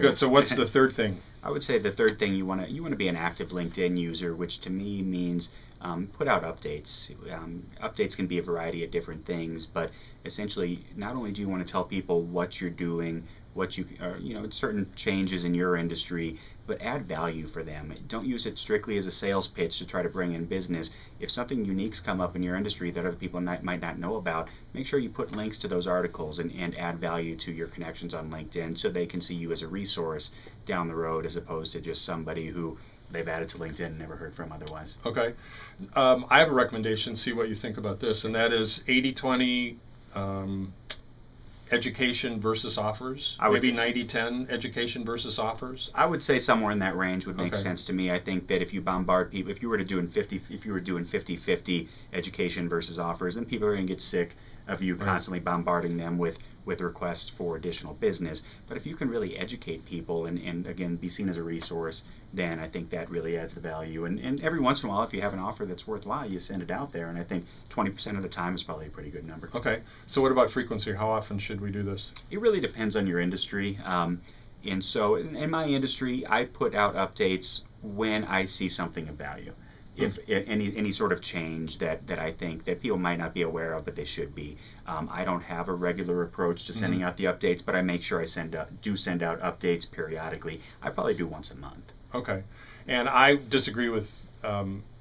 Good. So what's the third thing? I would say the third thing, you want to be an active LinkedIn user, which to me means put out updates. Updates can be a variety of different things, but essentially, not only do you want to tell people what you're doing, certain changes in your industry, but add value for them. Don't use it strictly as a sales pitch to try to bring in business. If something unique's come up in your industry that other people might not know about, make sure you put links to those articles and add value to your connections on LinkedIn so they can see you as a resource down the road as opposed to just somebody who they've added to LinkedIn and never heard from otherwise. Okay. I have a recommendation, see what you think about this, and that is 80-20 education versus offers. Maybe 90-10 education versus offers. I would say somewhere in that range would make Okay. sense to me. I think that if you bombard people, if you were doing 50-50 education versus offers, then people are going to get sick of you constantly bombarding them with requests for additional business. But if you can really educate people and again be seen as a resource, then I think that really adds the value. And every once in a while, if you have an offer that's worthwhile, you send it out there. And I think 20% of the time is probably a pretty good number. Okay. So what about frequency? How often should we do this? It really depends on your industry. And so in my industry, I put out updates when I see something of value. If any sort of change that I think that people might not be aware of, but they should be. I don't have a regular approach to sending out the updates, but I make sure I send out updates periodically. I probably do once a month. Okay. And I disagree with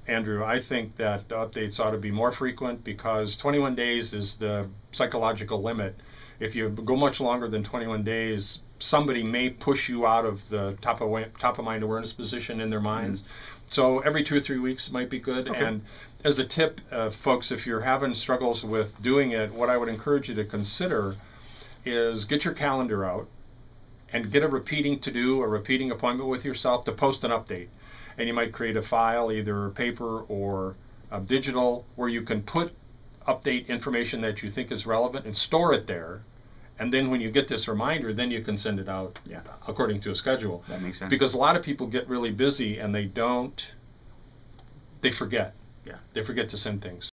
Andrew. I think that the updates ought to be more frequent because 21 days is the psychological limit. If you go much longer than 21 days, somebody may push you out of the top of mind awareness position in their minds. So every 2 or 3 weeks might be good. Okay. And as a tip, folks, if you're having struggles with doing it, what I would encourage you to consider is get your calendar out and get a repeating to-do, a repeating appointment with yourself to post an update. And you might create a file, either paper or digital, where you can put update information that you think is relevant and store it there. And then when you get this reminder, then you can send it out according to a schedule. That makes sense. Because a lot of people get really busy and they forget. Yeah. They forget to send things.